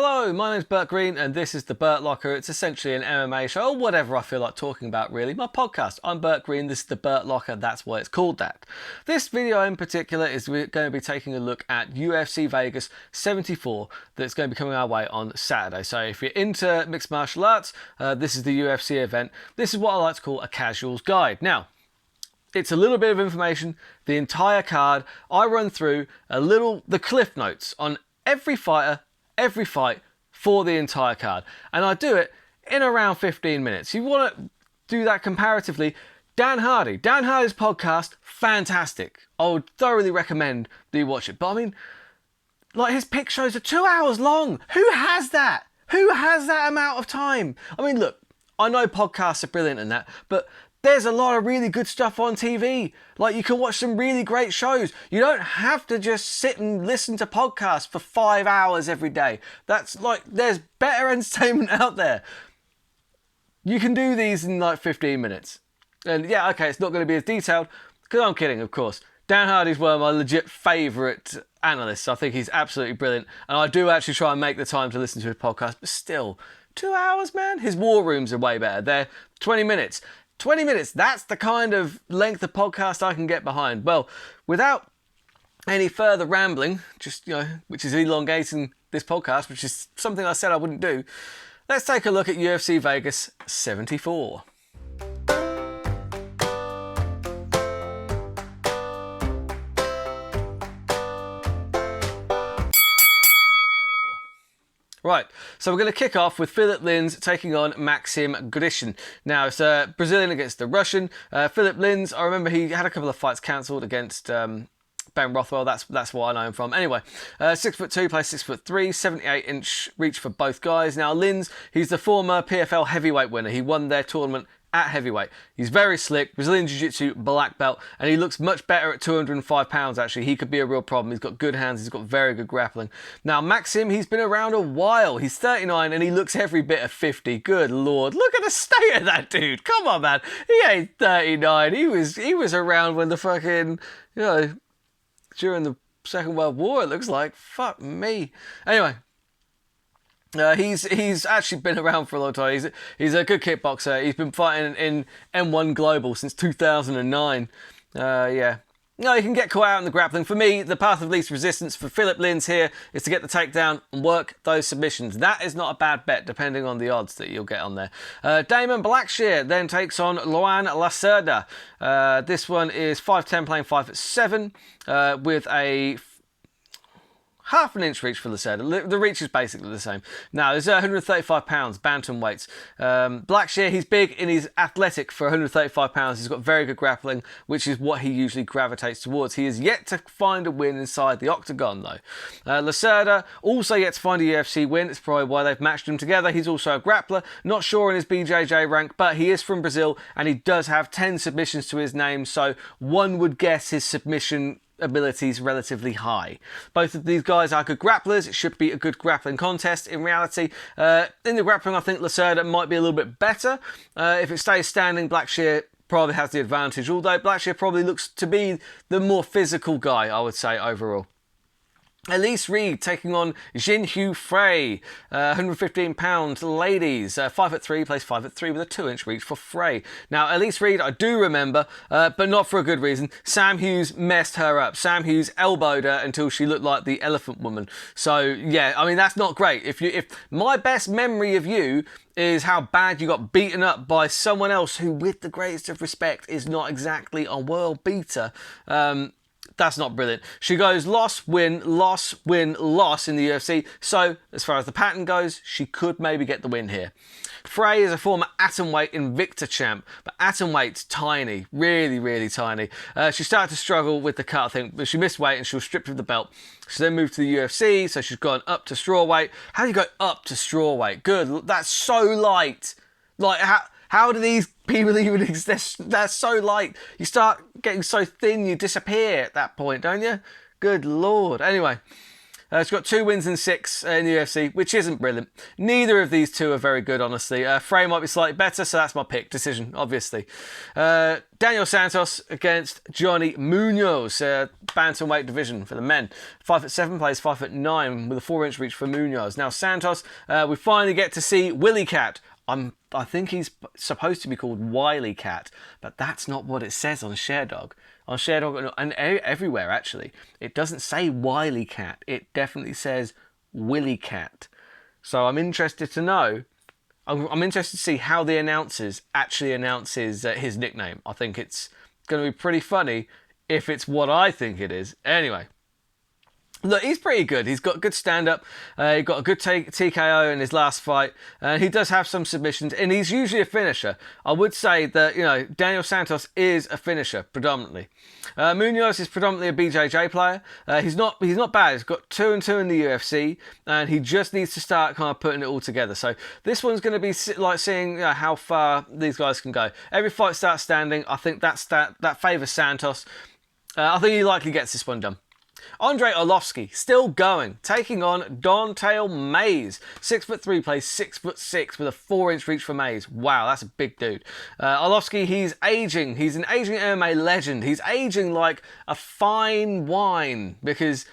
Hello, my name's Burt Green and this is the Burt Locker. It's essentially an MMA show or whatever I feel like talking about really. My podcast. I'm Burt Green, this is the Burt Locker, that's why it's called that. This video in particular is we're going to be taking a look at UFC Vegas 74 that's going to be coming our way on Saturday. So if you're into mixed martial arts, this is the UFC event. This is what I like to call a casuals guide. Now, it's a little bit of information, the entire card. I run through the cliff notes on every fighter, every fight for the entire card, and I do it in around 15 minutes. You want to do that comparatively, Dan Hardy's podcast, fantastic. I would thoroughly recommend that you watch it. But I mean, like, his pick shows are 2 hours long. Who has that? Who has that amount of time? I mean, look, I know podcasts are brilliant and that, but there's a lot of really good stuff on TV. Like, you can watch some really great shows. You don't have to just sit and listen to podcasts for 5 hours every day. That's like, there's better entertainment out there. You can do these in like 15 minutes. And yeah, okay, it's not going to be as detailed, because I'm kidding, of course. Dan Hardy's one of my legit favourite analysts. I think he's absolutely brilliant. And I do actually try and make the time to listen to his podcast, but still, 2 hours, man? His war rooms are way better. They're 20 minutes. 20 minutes, that's the kind of length of podcast I can get behind. Well, without any further rambling, just, which is elongating this podcast, which is something I said I wouldn't do, let's take a look at UFC Vegas 74. Right, so we're going to kick off with Philip Lins taking on Maxim Grishin. Now, it's Brazilian against the Russian. Philip Lins, I remember he had a couple of fights cancelled against Ben Rothwell. That's what I know him from. Anyway, 6'2", plays 6'3", 78-inch reach for both guys. Now, Lins, he's the former PFL heavyweight winner. He won their tournament at heavyweight. He's very slick, Brazilian Jiu-Jitsu black belt, and he looks much better at 205 pounds actually. He could be a real problem. He's got good hands, he's got very good grappling. Now Maxim, he's been around a while. He's 39 and he looks every bit of 50. Good lord, look at the state of that dude. Come on, man. He ain't 39. He was around when the fucking, during the Second World War, it looks like. Fuck me. Anyway, he's actually been around for a long time. He's a good kickboxer. He's been fighting in M1 Global since 2009. Yeah. No, he can get caught out in the grappling. For me, the path of least resistance for Philip Lins here is to get the takedown and work those submissions. That is not a bad bet, depending on the odds that you'll get on there. Damon Blackshear then takes on Luan Lacerda. This one is 5'10", playing 5'7", with a half an inch reach for Lacerda. The reach is basically the same. Now, there's 135 pounds, bantam weights. Blackshear, he's big and he's athletic for 135 pounds. He's got very good grappling, which is what he usually gravitates towards. He is yet to find a win inside the octagon, though. Lacerda also yet to find a UFC win. It's probably why they've matched him together. He's also a grappler. Not sure in his BJJ rank, but he is from Brazil and he does have 10 submissions to his name, so one would guess his submission abilities relatively high. Both of these guys are good grapplers. It should be a good grappling contest. In reality, in the grappling, I think Lacerda might be a little bit better. If it stays standing, Blackshear probably has the advantage, although Blackshear probably looks to be the more physical guy, I would say, overall. Elise Reed taking on Jinhyu Frey, 115 pounds, ladies, 5'3", plays 5'3" with a 2-inch reach for Frey. Now, Elise Reed, I do remember, but not for a good reason. Sam Hughes messed her up. Sam Hughes elbowed her until she looked like the Elephant Woman. So, yeah, I mean, that's not great. If my best memory of you is how bad you got beaten up by someone else who, with the greatest of respect, is not exactly a world beater, that's not brilliant. She goes loss, win, loss, win, loss in the UFC. So, as far as the pattern goes, she could maybe get the win here. Frey is a former atomweight Invicta champ, but atomweight's tiny, really, really tiny. She started to struggle with the cut, I think, but she missed weight and she was stripped of the belt. She then moved to the UFC, so she's gone up to strawweight. How do you go up to strawweight? Good, that's so light. Like, how do these people even exist? That's so light. You start getting so thin, you disappear at that point, don't you? Good lord. Anyway, she's got 2 wins and 6 in the UFC, which isn't brilliant. Neither of these two are very good, honestly. Frey might be slightly better, so that's my pick. Decision, obviously. Daniel Santos against Johnny Munoz, bantamweight division for the men. 5'7", plays 5'9", with a 4-inch reach for Munoz. Now Santos, we finally get to see Willy Cat. I think he's supposed to be called Wily Cat, but that's not what it says on ShareDog. On ShareDog and everywhere actually, it doesn't say Wily Cat. It definitely says Willy Cat. So I'm interested to know. I'm interested to see how the announcers actually announces his nickname. I think it's going to be pretty funny if it's what I think it is. Anyway, look, he's pretty good. He's got good stand-up. He got a good TKO in his last fight. He does have some submissions, and he's usually a finisher. I would say that, you know, Daniel Santos is a finisher, predominantly. Munoz is predominantly a BJJ player. He's not bad. He's got 2-2 in the UFC, and he just needs to start kind of putting it all together. So this one's going to be like seeing how far these guys can go. Every fight starts standing. I think that favours Santos. I think he likely gets this one done. Andre Arlovski, still going, taking on Don'Tale Mayes. 6'3", plays 6'6", with a 4-inch reach for Mayes. Wow, that's a big dude. Arlovski, he's aging. He's an aging MMA legend. He's aging like a fine wine because,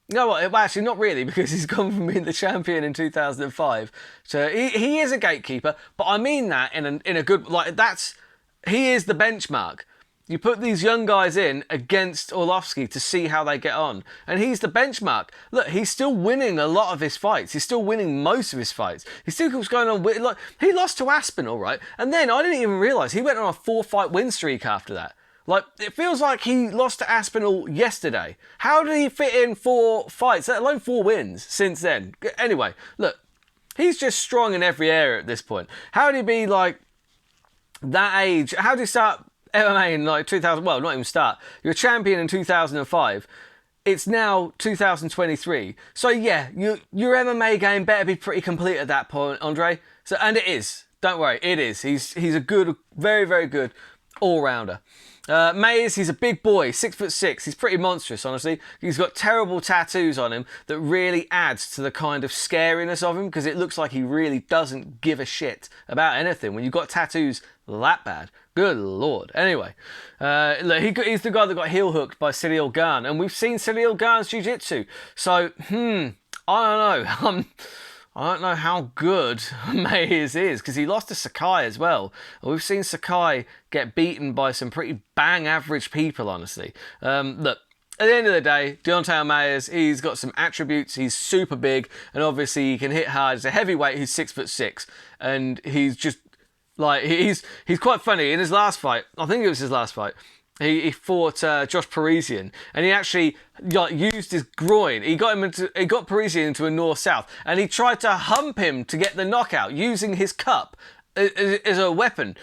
you know what, well, actually not really, because he's gone from being the champion in 2005. So he is a gatekeeper, but I mean that in a good, like he is the benchmark. You put these young guys in against Arlovski to see how they get on. And he's the benchmark. Look, he's still winning a lot of his fights. He's still winning most of his fights. He still keeps going on. Like, he lost to Aspinall, right? And then I didn't even realise he went on a 4-fight win streak after that. Like, it feels like he lost to Aspinall yesterday. How did he fit in 4 fights, let alone 4 wins since then? Anyway, look, he's just strong in every area at this point. How did he be, like, that age? How did he start MMA in like 2000, well, not even start. You're a champion in 2005. It's now 2023. So yeah, your MMA game better be pretty complete at that point, Andre. So, and it is. Don't worry, it is. He's a good, very, very good all-rounder. Mayes, he's a big boy, 6'6". He's pretty monstrous, honestly. He's got terrible tattoos on him that really adds to the kind of scariness of him, because it looks like he really doesn't give a shit about anything when you've got tattoos that bad. Good lord. Anyway, look, he's the guy that got heel hooked by Ciryl Gane, and we've seen Ciryl Gane's jiu-jitsu. So, I don't know. I don't know how good Mayes is, because he lost to Sakai as well. And we've seen Sakai get beaten by some pretty bang average people, honestly. Look, at the end of the day, Don'Tale Mayes, he's got some attributes. He's super big, and obviously he can hit hard. He's a heavyweight who's 6'6", and he's just like, he's quite funny. In his last fight, I think it was his last fight, he fought Josh Parisian, and he actually used his groin. He got Parisian into a north-south, and he tried to hump him to get the knockout using his cup as a weapon.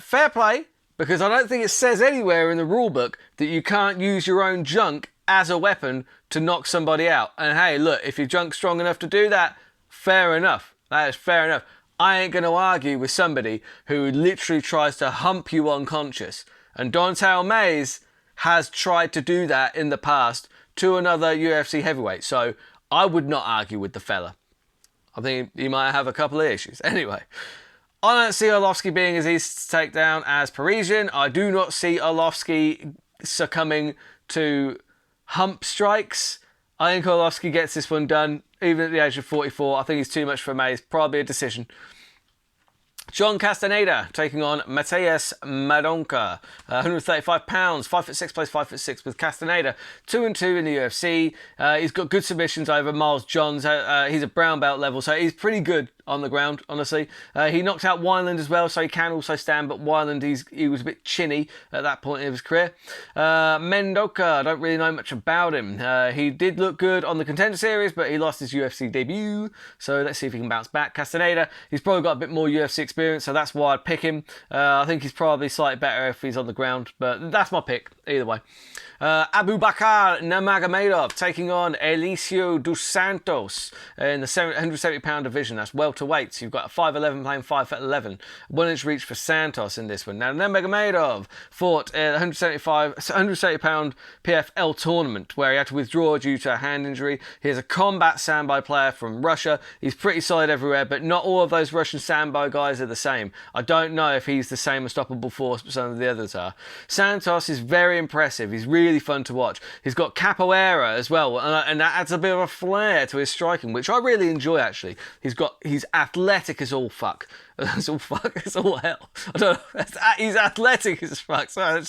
Fair play, because I don't think it says anywhere in the rule book that you can't use your own junk as a weapon to knock somebody out. And hey, look, if your junk's strong enough to do that, fair enough. That is fair enough. I ain't going to argue with somebody who literally tries to hump you unconscious. And Don'Tale Mayes has tried to do that in the past to another UFC heavyweight. So I would not argue with the fella. I think he might have a couple of issues. Anyway, I don't see Arlovski being as easy to take down as Parisian. I do not see Arlovski succumbing to hump strikes. I think Arlovski gets this one done, even at the age of 44. I think he's too much for Mayes. Probably a decision. John Castaneda taking on Mateus Madonca, 135 pounds, 5'6", plays 5'6", with Castaneda, 2-2 in the UFC. He's got good submissions over Miles Johns. He's a brown belt level, so he's pretty good on the ground, honestly. He knocked out Wineland as well, so he can also stand, but Wineland, he was a bit chinny at that point in his career. Mendoca, I don't really know much about him. He did look good on the Contender Series, but he lost his UFC debut, so let's see if he can bounce back. Castaneda, he's probably got a bit more UFC experience, so that's why I'd pick him. I think he's probably slightly better if he's on the ground, but that's my pick, either way. Abu Bakar Nurmagomedov taking on Eliseu dos Santos in the 170-pound division. That's welterweight. welterweights. You've got a 5'11" playing 5'11", 1 inch reach for Santos in this one. Now, Nurmagomedov fought a 170 pound PFL tournament where he had to withdraw due to a hand injury. He is a combat sambo player from Russia. He's pretty solid everywhere, but not all of those Russian sambo guys are the same. I don't know if he's the same unstoppable force but some of the others are. Santos is very impressive. He's really fun to watch. He's got capoeira as well, and that adds a bit of a flair to his striking, which I really enjoy actually. He's athletic as all fuck. It's all fuck. It's all hell. I don't know. He's athletic as fuck. So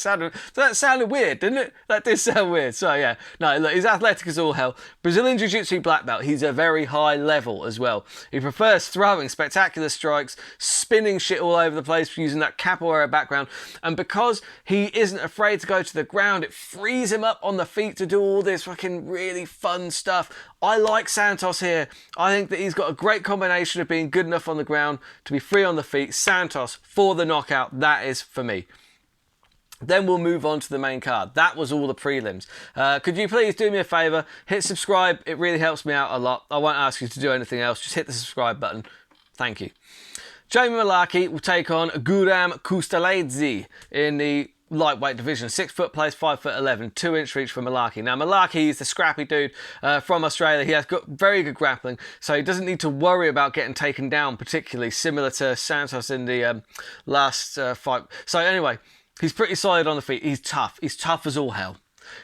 that sounded weird, didn't it? That did sound weird. So yeah, no, look, he's athletic as all hell. Brazilian Jiu-Jitsu black belt. He's a very high level as well. He prefers throwing spectacular strikes, spinning shit all over the place using that capoeira background. And because he isn't afraid to go to the ground, it frees him up on the feet to do all this fucking really fun stuff. I like Santos here. I think that he's got a great combination of being good enough on the ground to be free on the feet. Santos for the knockout. That is for me. Then we'll move on to the main card. That was all the prelims. Could you please do me a favour? Hit subscribe. It really helps me out a lot. I won't ask you to do anything else. Just hit the subscribe button. Thank you. Jamie Mullarkey will take on Guram Kustaladze in the lightweight division. 6 foot plays 5'11", 2 inch reach for Mullarkey. Now Mullarkey is the scrappy dude from Australia. He has got very good grappling, so he doesn't need to worry about getting taken down, particularly similar to Santos in the last fight. So anyway, he's pretty solid on the feet. He's tough. He's tough as all hell.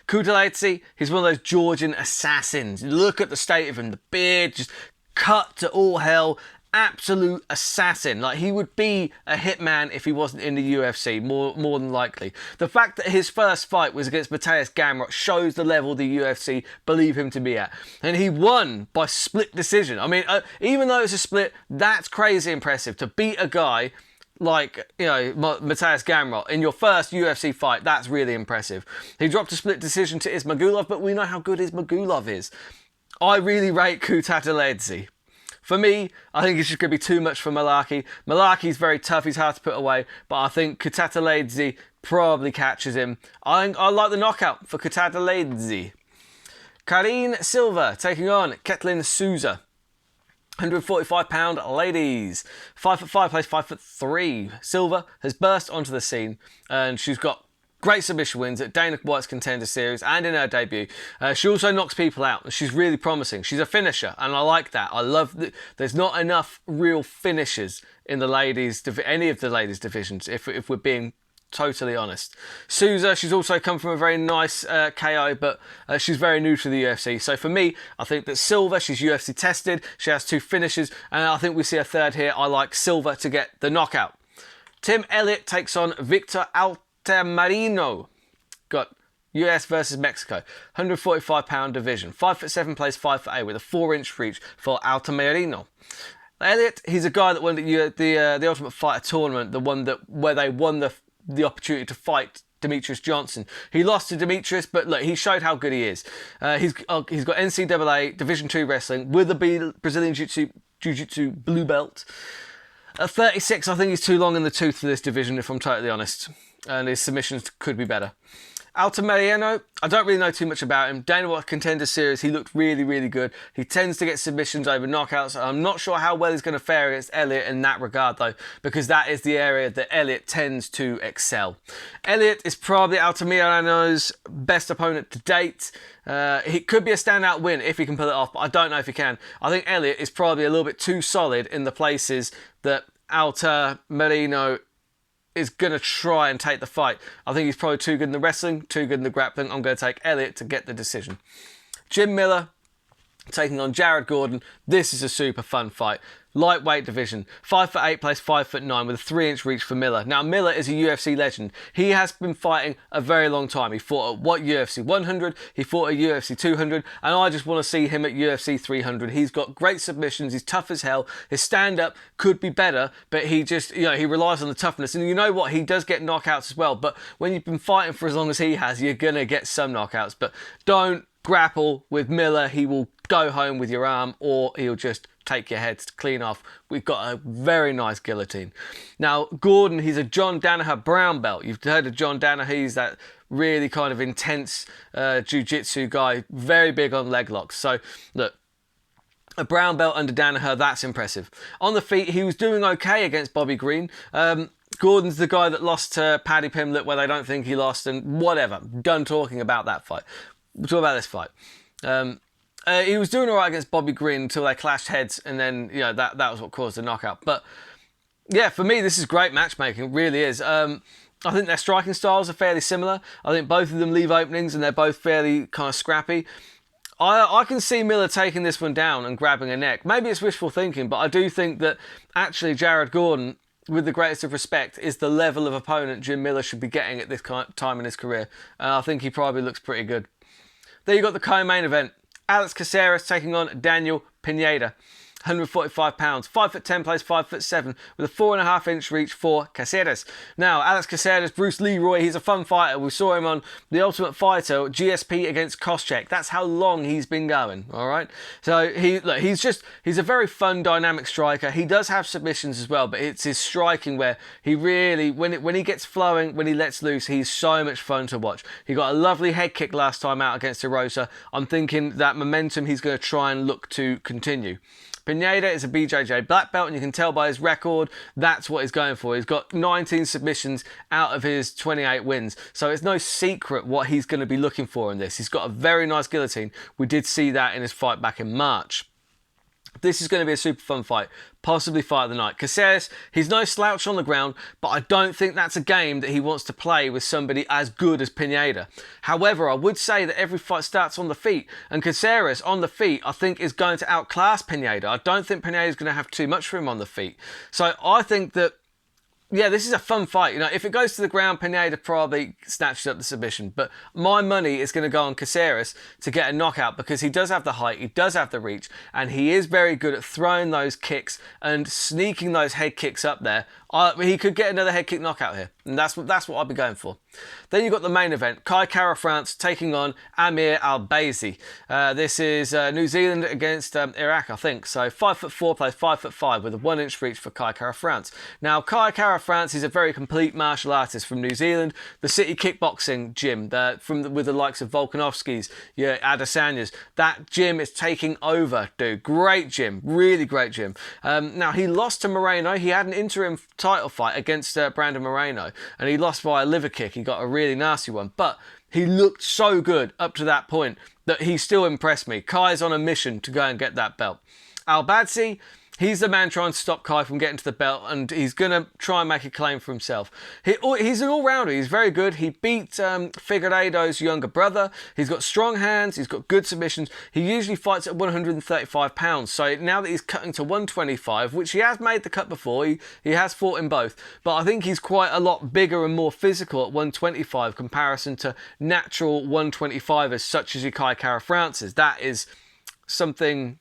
Kutaletse, he's one of those Georgian assassins. Look at the state of him. The beard just cut to all hell. Absolute assassin. Like, he would be a hitman if he wasn't in the UFC, more than likely. The fact that his first fight was against Mateusz Gamrot shows the level the UFC believe him to be at. And he won by split decision. I mean, even though it's a split, that's crazy impressive. To beat a guy like, you know, Mateusz Gamrot in your first UFC fight, that's really impressive. He dropped a split decision to Ismagulov, but we know how good Ismagulov is. I really rate Kutaletse. For me, I think it's just going to be too much for Mullarkey. Mullarkey's very tough, he's hard to put away, but I think Kutaletse probably catches him. I like the knockout for Kutaletse. Karine Silva taking on Ketlin Souza. 145 pound ladies. 5'5", plays 5'3". Silva has burst onto the scene and she's got great submission wins at Dana White's Contender Series and in her debut. She also knocks people out and she's really promising. She's a finisher and I like that. I love that there's not enough real finishers in the ladies, any of the ladies divisions, if we're being totally honest. Souza, she's also come from a very nice KO, but she's very new to the UFC. So for me, I think that Silva, she's UFC tested, she has 2 finishes, and I think we see a third here. I like Silva to get the knockout. Tim Elliott takes on Victor Altamirano. Got US versus Mexico. 145 pound division. 5'7", plays 5'8", with a 4 inch reach for Altamirano. Elliott, he's a guy that won the Ultimate Fighter tournament, the one where they won the opportunity to fight Demetrius Johnson. He lost to Demetrius, but look, he showed how good he is. He's got NCAA Division 2 wrestling with the Brazilian Jiu-Jitsu blue belt. At 36, I think he's too long in the tooth for this division, if I'm totally honest. And his submissions could be better. Altamirano, I don't really know too much about him. Dana White Contender Series, he looked really, really good. He tends to get submissions over knockouts. I'm not sure how well he's going to fare against Elliott in that regard, though, because that is the area that Elliott tends to excel. Elliott is probably Altamirano's best opponent to date. He could be a standout win if he can pull it off, but I don't know if he can. I think Elliott is probably a little bit too solid in the places that Altamirano is going to try and take the fight. I think he's probably too good in the wrestling, too good in the grappling. I'm going to take Elliott to get the decision. Jim Miller taking on Jared Gordon. This is a super fun fight. Lightweight division. 5'8", plays 5'9", with a 3 inch reach for Miller. Now, Miller is a UFC legend. He has been fighting a very long time. He fought at UFC 100, he fought at UFC 200, and I just want to see him at UFC 300. He's got great submissions, he's tough as hell. His stand-up could be better, but he just, he relies on the toughness. And you know what? He does get knockouts as well, but when you've been fighting for as long as he has, you're going to get some knockouts. But don't grapple with Miller. He will go home with your arm, or he'll just take your head clean off. We've got a very nice guillotine. Now, Gordon, he's a John Danaher brown belt. You've heard of John Danaher. He's that really kind of intense jiu-jitsu guy, very big on leg locks. So, look, A brown belt under Danaher, that's impressive. On the feet, he was doing okay against Bobby Green. Gordon's the guy that lost to Paddy Pimblett where they don't think he lost, and whatever. Done talking about that fight. We'll talk about this fight. He was doing all right against Bobby Green until they clashed heads, and then that was what caused the knockout. But yeah, for me, this is great matchmaking. It really is. I think their striking styles are fairly similar. I think both of them leave openings, and they're both fairly kind of scrappy. I can see Miller taking this one down and grabbing a neck. Maybe it's wishful thinking, but I do think that actually Jared Gordon, with the greatest of respect, is the level of opponent Jim Miller should be getting at this time in his career. I think he probably looks pretty good. Then you got the co-main event. Alex Caceres taking on Daniel Pineda. 145 pounds, 5'10", plays 5'7", with a 4.5-inch reach for Caceres. Now, Alex Caceres, Bruce Leroy, he's a fun fighter. We saw him on The Ultimate Fighter, GSP against Koscheck. That's how long he's been going, all right? So, he's a very fun, dynamic striker. He does have submissions as well, but it's his striking where he really, when he gets flowing, when he lets loose, he's so much fun to watch. He got a lovely head kick last time out against Erosa. I'm thinking that momentum he's going to try and look to continue. Pineda is a BJJ black belt, and you can tell by his record that's what he's going for. He's got 19 submissions out of his 28 wins, so it's no secret what he's going to be looking for in this. He's got a very nice guillotine. We did see that in his fight back in March. This is going to be a super fun fight, possibly fight of the night. Caceres, he's no slouch on the ground, but I don't think that's a game that he wants to play with somebody as good as Pineda. However, I would say that every fight starts on the feet, and Caceres on the feet, I think, is going to outclass Pineda. I don't think Pineda is going to have too much for him on the feet. So I think that, yeah, this is a fun fight. If it goes to the ground, Pineda probably snatches up the submission. But my money is going to go on Caceres to get a knockout because he does have the height, he does have the reach, and he is very good at throwing those kicks and sneaking those head kicks up there. He could get another head kick knockout here, and that's what I'd be going for. Then you've got the main event, Kai Kara-France taking on Amir Albazi. This is New Zealand against Iraq, I think. So 5'4", plays 5'5", with a 1-inch reach for Kai Kara-France. Now, Kai Kara-France is a very complete martial artist from New Zealand, the city kickboxing gym, with the likes of Volkanovski's, Adesanyas. That gym is taking over, dude. Great gym, really great gym. Now, he lost to Moreno. He had an interim title fight against Brandon Moreno, and he lost by a liver kick. He got a really nasty one, but he looked so good up to that point that he still impressed me. Kai's on a mission to go and get that belt. Albazi, he's the man trying to stop Kai from getting to the belt, and he's going to try and make a claim for himself. He's an all-rounder. He's very good. He beat Figueiredo's younger brother. He's got strong hands. He's got good submissions. He usually fights at 135 pounds. So now that he's cutting to 125, which he has made the cut before, he has fought in both. But I think he's quite a lot bigger and more physical at 125 comparison to natural 125ers such as your Kai Kara-France's. That is something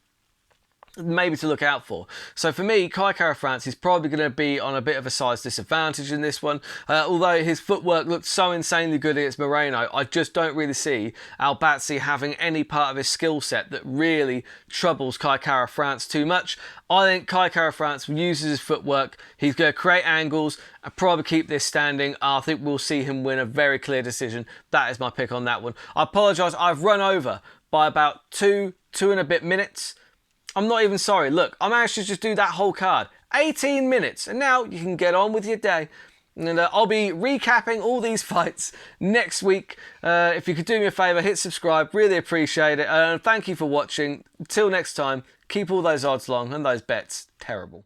maybe to look out for. So for me, Kai Kara-France is probably going to be on a bit of a size disadvantage in this one. Although his footwork looked so insanely good against Moreno, I just don't really see Albazi having any part of his skill set that really troubles Kai Kara-France too much. I think Kai Kara-France uses his footwork. He's going to create angles and probably keep this standing. I think we'll see him win a very clear decision. That is my pick on that one. I apologise, I've run over by about two and a bit minutes. I'm not even sorry. Look, I managed to just do that whole card. 18 minutes. And now you can get on with your day. And I'll be recapping all these fights next week. If you could do me a favour, hit subscribe. Really appreciate it. And thank you for watching. Until next time, keep all those odds long and those bets terrible.